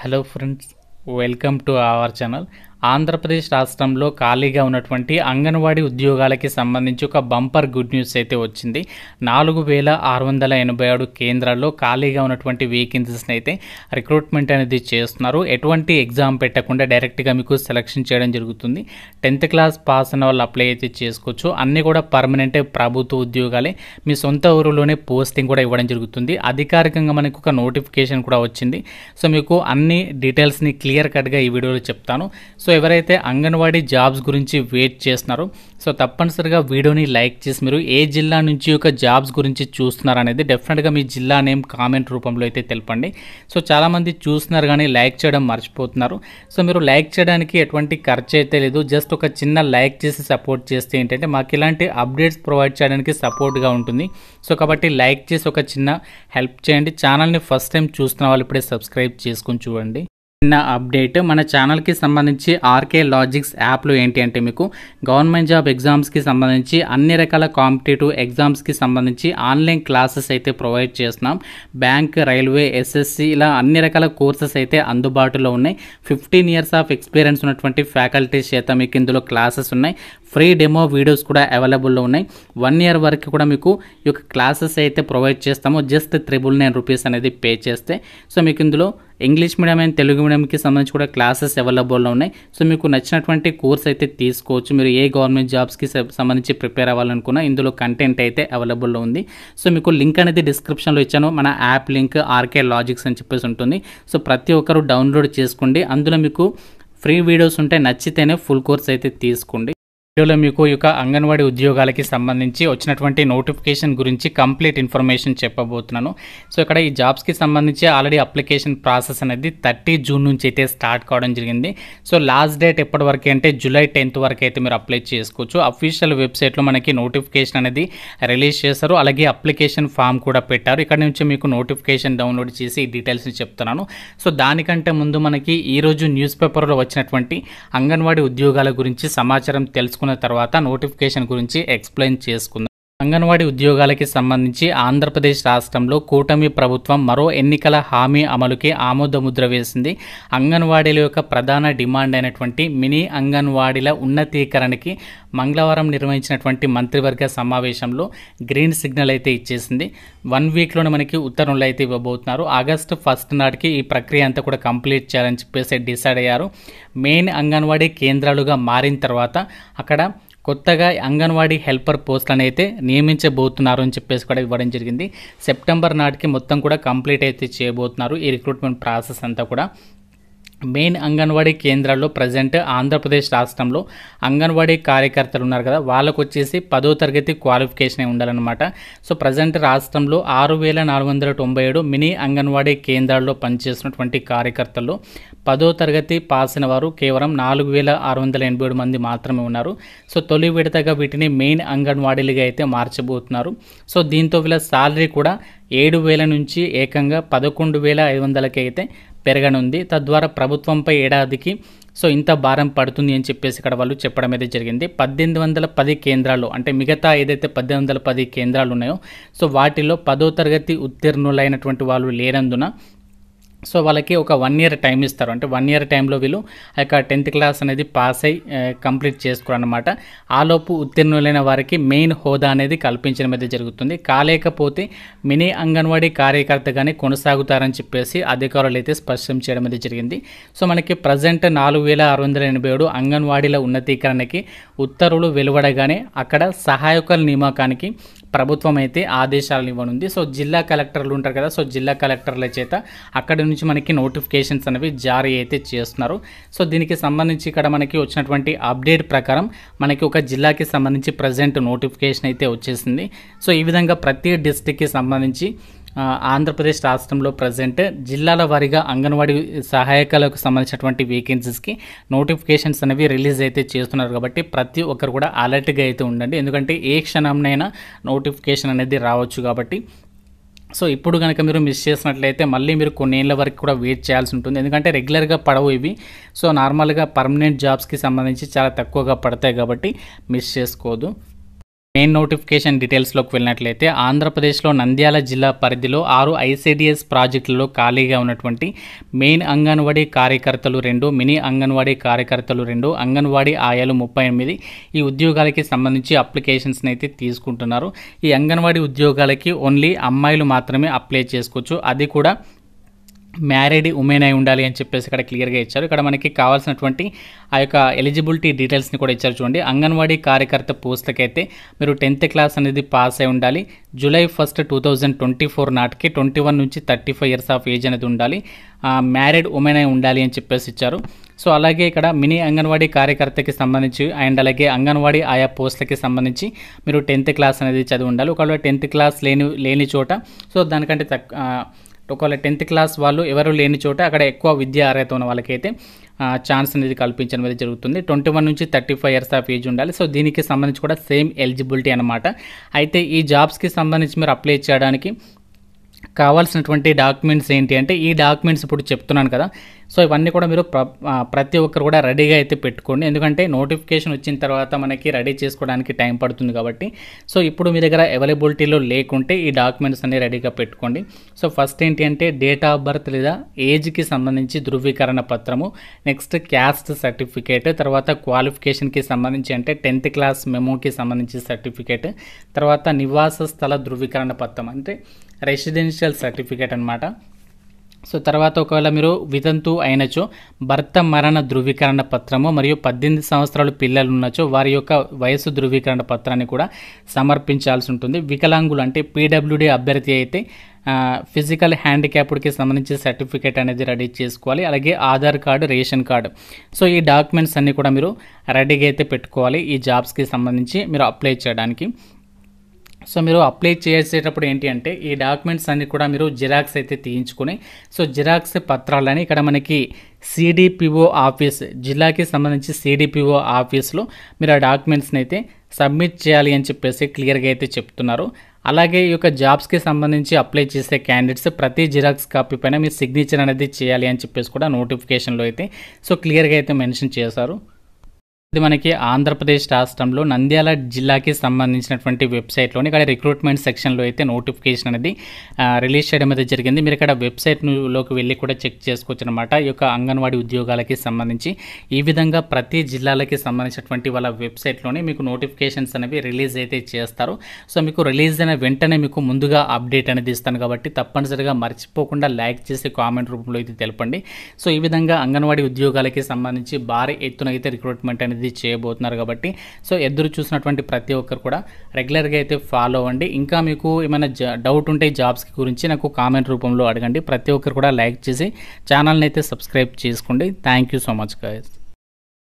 Hello friends, welcome to our channel. Andhra Pradesh రాష్ట్రంలో ఖాళీగా ఉన్నటువంటి అంగన్వాడీ ఉద్యోగాలకి సంబంధించి ఒక బంపర్ గుడ్ న్యూస్ అయితే వచ్చింది. 4687 కేంద్రాల్లో ఖాళీగా ఉన్నటువంటి వేకెన్సీస్ని అయితే రిక్రూట్మెంట్ అనేది చేస్తున్నారు. ఎటువంటి ఎగ్జామ్ పెట్టకుండా డైరెక్ట్గా మీకు సెలెక్షన్ చేయడం జరుగుతుంది. 10th క్లాస్ పాస్ అయిన వాళ్ళు అప్లై అయితే చేసుకోవచ్చు. అన్నీ కూడా పర్మనెంట్ ప్రభుత్వ ఉద్యోగాలే. మీ సొంత ఊరిలోనే పోస్టింగ్ కూడా ఇవ్వడం జరుగుతుంది. అధికారికంగా మనకు ఒక నోటిఫికేషన్ కూడా వచ్చింది. సో మీకు అన్ని డీటెయిల్స్ని క్లియర్ కట్గా ఈ వీడియోలో చెప్తాను. సో ఎవరైతే అంగన్వాడీ జాబ్స్ గురించి వెయిట్ చేస్తున్నారో సో తప్పనిసరిగా వీడియోని లైక్ చేసి మీరు ఏ జిల్లా నుంచి ఒక జాబ్స్ గురించి చూస్తున్నారు అనేది డెఫినెట్గా మీ జిల్లా నేమ్ కామెంట్ రూపంలో అయితే తెలపండి. సో చాలామంది చూస్తున్నారు కానీ లైక్ చేయడం మర్చిపోతున్నారు. సో మీరు లైక్ చేయడానికి ఎటువంటి ఖర్చు అయితే లేదు. జస్ట్ ఒక చిన్న లైక్ చేసి సపోర్ట్ చేస్తే ఏంటంటే మాకు ఇలాంటి అప్డేట్స్ ప్రొవైడ్ చేయడానికి సపోర్ట్గా ఉంటుంది. సో కాబట్టి లైక్ చేసి ఒక చిన్న హెల్ప్ చేయండి. ఛానల్ని ఫస్ట్ టైం చూస్తున్న వాళ్ళు ఇప్పుడే సబ్స్క్రైబ్ చేసుకొని చూడండి. చిన్న అప్డేట్, మన ఛానల్కి సంబంధించి ఆర్కే లాజిక్స్ యాప్లో ఏంటి అంటే మీకు గవర్నమెంట్ జాబ్ ఎగ్జామ్స్కి సంబంధించి అన్ని రకాల కాంపిటేటివ్ ఎగ్జామ్స్కి సంబంధించి ఆన్లైన్ క్లాసెస్ అయితే ప్రొవైడ్ చేస్తున్నాం. బ్యాంక్, రైల్వే, ఎస్ఎస్సి ఇలా అన్ని రకాల కోర్సెస్ అయితే అందుబాటులో ఉన్నాయి. 15 years ఆఫ్ ఎక్స్పీరియన్స్ ఉన్నటువంటి ఫ్యాకల్టీస్ చేత మీకు ఇందులో క్లాసెస్ ఉన్నాయి. ఫ్రీ డెమో వీడియోస్ కూడా అవైలబుల్లో ఉన్నాయి. 1 year వరకు కూడా మీకు ఈ యొక్క క్లాసెస్ అయితే ప్రొవైడ్ చేస్తాము. జస్ట్ 999 రూపీస్ అనేది పే చేస్తే. సో మీకు ఇందులో ఇంగ్లీష్ మీడియం అండ్ తెలుగు మీడియంకి సంబంధించి కూడా క్లాసెస్ అవైలబుల్లో ఉన్నాయి. సో మీకు నచ్చినటువంటి కోర్స్ అయితే తీసుకోవచ్చు. మీరు ఏ గవర్నమెంట్ జాబ్స్కి సంబంధించి ప్రిపేర్ అవ్వాలనుకున్నా ఇందులో కంటెంట్ అయితే అవైలబుల్లో ఉంది. సో మీకు లింక్ అనేది డిస్క్రిప్షన్లో ఇచ్చాను. మన యాప్ లింక్ ఆర్కే లాజిక్స్ అని చెప్పేసి ఉంటుంది. సో ప్రతి ఒక్కరు డౌన్లోడ్ చేసుకోండి. అందులో మీకు ఫ్రీ వీడియోస్ ఉంటే నచ్చితేనే ఫుల్ కోర్స్ అయితే తీసుకోండి. వీడియోలో మీకు ఈ యొక్క అంగన్వాడీ ఉద్యోగాలకి సంబంధించి వచ్చినటువంటి నోటిఫికేషన్ గురించి కంప్లీట్ ఇన్ఫర్మేషన్ చెప్పబోతున్నాను. సో ఇక్కడ ఈ జాబ్స్కి సంబంధించి ఆల్రెడీ అప్లికేషన్ ప్రాసెస్ అనేది 30 June నుంచి అయితే స్టార్ట్ కావడం జరిగింది. సో లాస్ట్ డేట్ ఎప్పటి వరకు అంటే July 10th వరకు అయితే మీరు అప్లై చేసుకోవచ్చు. అఫీషియల్ వెబ్సైట్లో మనకి నోటిఫికేషన్ అనేది రిలీజ్ చేశారు. అలాగే అప్లికేషన్ ఫామ్ కూడా పెట్టారు. ఇక్కడ నుంచి మీకు నోటిఫికేషన్ డౌన్లోడ్ చేసి ఈ డీటెయిల్స్ని చెప్తున్నాను. సో దానికంటే ముందు మనకి ఈరోజు న్యూస్ పేపర్లో వచ్చినటువంటి అంగన్వాడీ ఉద్యోగాల గురించి సమాచారం తెలుసుకున్న తర్వాత నోటిఫికేషన్ గురించి ఎక్స్ప్లెయిన్ చేసుకుందాం. అంగన్వాడీ ఉద్యోగాలకి సంబంధించి ఆంధ్రప్రదేశ్ రాష్ట్రంలో కూటమి ప్రభుత్వం మరో ఎన్నికల హామీ అమలుకి ఆమోదముద్ర వేసింది. అంగన్వాడీల యొక్క ప్రధాన డిమాండ్ అయినటువంటి మినీ అంగన్వాడీల ఉన్నతీకరణకి మంగళవారం నిర్వహించినటువంటి మంత్రివర్గ సమావేశంలో గ్రీన్ సిగ్నల్ అయితే ఇచ్చేసింది. 1 weekలోనే మనకి ఉత్తర్వులు అయితే ఇవ్వబోతున్నారు. August 1st నాటికి ఈ ప్రక్రియ అంతా కూడా కంప్లీట్ చేయాలని చెప్పేసి డిసైడ్ అయ్యారు. మెయిన్ అంగన్వాడీ కేంద్రాలుగా మారిన తర్వాత అక్కడ కొత్తగా అంగన్వాడీ హెల్పర్ పోస్టులను అయితే నియమించబోతున్నారు అని చెప్పేసి కూడా ఇవ్వడం జరిగింది. సెప్టెంబర్ నాటికి మొత్తం కూడా కంప్లీట్ అయితే చేయబోతున్నారు ఈ రిక్రూట్మెంట్ ప్రాసెస్ అంతా కూడా. మెయిన్ అంగన్వాడీ కేంద్రాల్లో ప్రజెంట్ ఆంధ్రప్రదేశ్ రాష్ట్రంలో అంగన్వాడీ కార్యకర్తలు ఉన్నారు కదా, వాళ్ళకు వచ్చేసి 10వ తరగతి క్వాలిఫికేషన్ ఉండాలన్నమాట. సో ప్రజెంట్ రాష్ట్రంలో 6497 మినీ అంగన్వాడీ కేంద్రాల్లో పనిచేస్తున్నటువంటి కార్యకర్తల్లో 10వ తరగతి పాస్ అయిన వారు కేవలం 4687 మంది మాత్రమే ఉన్నారు. సో తొలి విడతగా వీటిని మెయిన్ అంగన్వాడీలుగా అయితే మార్చబోతున్నారు. సో దీంతో వీళ్ళ శాలరీ కూడా 7000 నుంచి ఏకంగా 11,500కి అయితే పెరగనుంది. తద్వారా ప్రభుత్వంపై ఏడాదికి సో ఇంత భారం పడుతుంది అని చెప్పేసి ఇక్కడ వాళ్ళు చెప్పడం అయితే జరిగింది. 1810 కేంద్రాలు అంటే మిగతా ఏదైతే 1810 కేంద్రాలు ఉన్నాయో సో వాటిలో 10వ తరగతి ఉత్తీర్ణులైనటువంటి వాళ్ళు లేనందున సో వాళ్ళకి ఒక 1 year టైం ఇస్తారు. అంటే 1 year టైంలో వీళ్ళు ఆ యొక్క 10th క్లాస్ అనేది పాస్ అయ్యి కంప్లీట్ చేసుకోరన్నమాట. ఆలోపు ఉత్తీర్ణులైన వారికి మెయిన్ హోదా అనేది కల్పించడం అయితే జరుగుతుంది. కాలేకపోతే మినీ అంగన్వాడీ కార్యకర్తగానే కొనసాగుతారని చెప్పేసి అధికారులు అయితే స్పష్టం చేయడం అయితే జరిగింది. సో మనకి ప్రజెంట్ 4687 అంగన్వాడీల ఉన్నతీకరణకి ఉత్తర్వులు వెలువడగానే అక్కడ సహాయకుల నియామకానికి ప్రభుత్వం అయితే ఆదేశాలు ఇవ్వనుంది. సో జిల్లా కలెక్టర్లు ఉంటారు కదా, సో జిల్లా కలెక్టర్ల చేత అక్కడి నుంచి మనకి నోటిఫికేషన్స్ అనేవి జారీ అయితే చేస్తున్నారు. సో దీనికి సంబంధించి ఇక్కడ మనకి వచ్చినటువంటి అప్డేట్ ప్రకారం మనకి ఒక జిల్లాకి సంబంధించి ప్రజెంట్ నోటిఫికేషన్ అయితే వచ్చేసింది. సో ఈ విధంగా ప్రతి డిస్ట్రిక్ట్కి సంబంధించి ఆంధ్రప్రదేశ్ రాష్ట్రంలో ప్రజెంట్ జిల్లాల వారీగా అంగన్వాడీ సహాయకులకు సంబంధించినటువంటి వేకెన్సీస్కి నోటిఫికేషన్స్ అనేవి రిలీజ్ అయితే చేస్తున్నారు. కాబట్టి ప్రతి ఒక్కరు కూడా అలర్ట్గా అయితే ఉండండి. ఎందుకంటే ఏ క్షణంనైనా నోటిఫికేషన్ అనేది రావచ్చు కాబట్టి. సో ఇప్పుడు కనుక మీరు మిస్ చేసినట్లయితే మళ్ళీ మీరు కొన్ని ఏళ్ళ వరకు కూడా వెయిట్ చేయాల్సి ఉంటుంది. ఎందుకంటే రెగ్యులర్గా పడవు ఇవి. సో నార్మల్గా పర్మనెంట్ జాబ్స్కి సంబంధించి చాలా తక్కువగా పడతాయి కాబట్టి మిస్ చేసుకోవద్దు. మెయిన్ నోటిఫికేషన్ డీటెయిల్స్లోకి వెళ్ళినట్లయితే ఆంధ్రప్రదేశ్లో నంద్యాల జిల్లా పరిధిలో 6 ఐసిడిఎస్ ప్రాజెక్టులలో ఖాళీగా ఉన్నటువంటి మెయిన్ అంగన్వాడీ కార్యకర్తలు 2, మినీ అంగన్వాడీ కార్యకర్తలు 2, అంగన్వాడీ ఆయాలు 38 ఈ ఉద్యోగాలకి సంబంధించి అప్లికేషన్స్ని అయితే తీసుకుంటున్నారు. ఈ అంగన్వాడీ ఉద్యోగాలకి ఓన్లీ అమ్మాయిలు మాత్రమే అప్లై చేసుకోవచ్చు. అది కూడా మ్యారీడ్ ఉమెన్ అయి ఉండాలి అని చెప్పేసి ఇక్కడ క్లియర్గా ఇచ్చారు. ఇక్కడ మనకి కావాల్సినటువంటి ఆ యొక్క ఎలిజిబిలిటీ డీటెయిల్స్ని కూడా ఇచ్చారు. చూడండి, అంగన్వాడీ కార్యకర్త పోస్టులకైతే మీరు 10th క్లాస్ అనేది పాస్ అయి ఉండాలి. July 1, 2024 నాటికి 21 నుంచి 35 ఇయర్స్ ఆఫ్ ఏజ్ అనేది ఉండాలి. మ్యారీడ్ ఉమెన్ అయి ఉండాలి అని చెప్పేసి ఇచ్చారు. సో అలాగే ఇక్కడ మినీ అంగన్వాడీ కార్యకర్తకి సంబంధించి అండ్ అలాగే అంగన్వాడీ ఆయా పోస్టులకి సంబంధించి మీరు 10th క్లాస్ అనేది చదివి ఉండాలి. ఒకవేళ 10th క్లాస్ లేని చోట సో దానికంటే ఒకవేళ 10th క్లాస్ వాళ్ళు ఎవరు లేని చోట అక్కడ ఎక్కువ విద్యా అర్హత ఉన్న వాళ్ళకైతే ఛాన్స్ అనేది కల్పించడం అనేది జరుగుతుంది. 21 నుంచి 35 ఇయర్స్ ఆఫ్ ఏజ్ ఉండాలి. సో దీనికి సంబంధించి కూడా సేమ్ ఎలిజిబిలిటీ అనమాట. అయితే ఈ జాబ్స్కి సంబంధించి మీరు అప్లై చేయడానికి కావాల్సినటువంటి డాక్యుమెంట్స్ ఏంటి అంటే ఈ డాక్యుమెంట్స్ ఇప్పుడు చెప్తున్నాను కదా. సో ఇవన్నీ కూడా మీరు ప్రతి ఒక్కరు కూడా రెడీగా అయితే పెట్టుకోండి. ఎందుకంటే నోటిఫికేషన్ వచ్చిన తర్వాత మనకి రెడీ చేసుకోవడానికి టైం పడుతుంది కాబట్టి. సో ఇప్పుడు మీ దగ్గర అవైలబిలిటీలో లేకుంటే ఈ డాక్యుమెంట్స్ అన్ని రెడీగా పెట్టుకోండి. సో ఫస్ట్ ఏంటి అంటే డేట్ ఆఫ్ బర్త్ లేదా ఏజ్కి సంబంధించి ధృవీకరణ పత్రము, నెక్స్ట్ క్యాస్ట్ సర్టిఫికేట్, తర్వాత క్వాలిఫికేషన్కి సంబంధించి అంటే 10th క్లాస్ మెమోకి సంబంధించి సర్టిఫికేట్, తర్వాత నివాస స్థల ధృవీకరణ పత్రం అంటే రెసిడెన్షియల్ సర్టిఫికేట్ అనమాట. సో తర్వాత ఒకవేళ మీరు వితంతు అయినచో భర్త మరణ ధృవీకరణ పత్రము మరియు 18 సంవత్సరాలు పిల్లలు ఉన్నచో వారి యొక్క వయసు ధృవీకరణ పత్రాన్ని కూడా సమర్పించాల్సి ఉంటుంది. వికలాంగులు అంటే పీడబ్ల్యూడీ అభ్యర్థి అయితే ఫిజికల్ హ్యాండిక్యాప్డ్కి సంబంధించి సర్టిఫికేట్ అనేది రెడీ చేసుకోవాలి. అలాగే Aadhaar card, ration card. So ఈ డాక్యుమెంట్స్ అన్నీ కూడా మీరు రెడీగా అయితే పెట్టుకోవాలి ఈ జాబ్స్కి సంబంధించి మీరు అప్లై చేయడానికి. సో మీరు అప్లై చేసేటప్పుడు ఏంటి అంటే ఈ డాక్యుమెంట్స్ అన్ని కూడా మీరు జిరాక్స్ అయితే తీయించుకొని సో జిరాక్స్ పత్రాలని ఇక్కడ మనకి సిడిపిఓ ఆఫీస్, జిల్లాకి సంబంధించి సిడిపిఓ ఆఫీస్లో మీరు ఆ డాక్యుమెంట్స్ని అయితే సబ్మిట్ చేయాలి అని చెప్పేసి క్లియర్గా అయితే చెప్తున్నారు. అలాగే ఈ యొక్క జాబ్స్కి సంబంధించి అప్లై చేసే క్యాండిడేట్స్ ప్రతి జిరాక్స్ కాపీ పైన మీరు సిగ్నేచర్ అనేది చేయాలి అని చెప్పేసి కూడా నోటిఫికేషన్లో అయితే సో క్లియర్గా అయితే మెన్షన్ చేశారు. ఇది మనకి ఆంధ్రప్రదేశ్ రాష్ట్రంలో నంద్యాల జిల్లాకి సంబంధించినటువంటి వెబ్సైట్లోని ఇక్కడ రిక్రూట్మెంట్ సెక్షన్లో అయితే నోటిఫికేషన్ అనేది రిలీజ్ చేయడం అయితే జరిగింది. మీరు ఇక్కడ వెబ్సైట్లోకి వెళ్ళి కూడా చెక్ చేసుకోవచ్చు అనమాట. ఈ యొక్క అంగన్వాడీ ఉద్యోగాలకి సంబంధించి ఈ విధంగా ప్రతి జిల్లాలకి సంబంధించినటువంటి వాళ్ళ వెబ్సైట్లోనే మీకు నోటిఫికేషన్స్ అనేవి రిలీజ్ అయితే చేస్తారు. సో మీకు రిలీజ్ అయిన వెంటనే మీకు ముందుగా అప్డేట్ అనేది ఇస్తాను కాబట్టి తప్పనిసరిగా మర్చిపోకుండా లైక్ చేసి కామెంట్ రూపంలో అయితే తెలపండి. సో ఈ విధంగా అంగన్వాడీ ఉద్యోగాలకి సంబంధించి భారీ ఎత్తున అయితే రిక్రూట్మెంట్ అనేది చేయబోతున్నారు కాబట్టి సో ఎదురు చూసినటువంటి ప్రతి ఒక్కరు కూడా రెగ్యులర్గా అయితే ఫాలో అవ్వండి. ఇంకా మీకు ఏమైనా డౌట్ ఉంటే జాబ్స్కి గురించి నాకు కామెంట్ రూపంలో అడగండి. ప్రతి ఒక్కరు కూడా లైక్ చేసి ఛానల్ని అయితే సబ్స్క్రైబ్ చేసుకోండి. Thank you so much guys.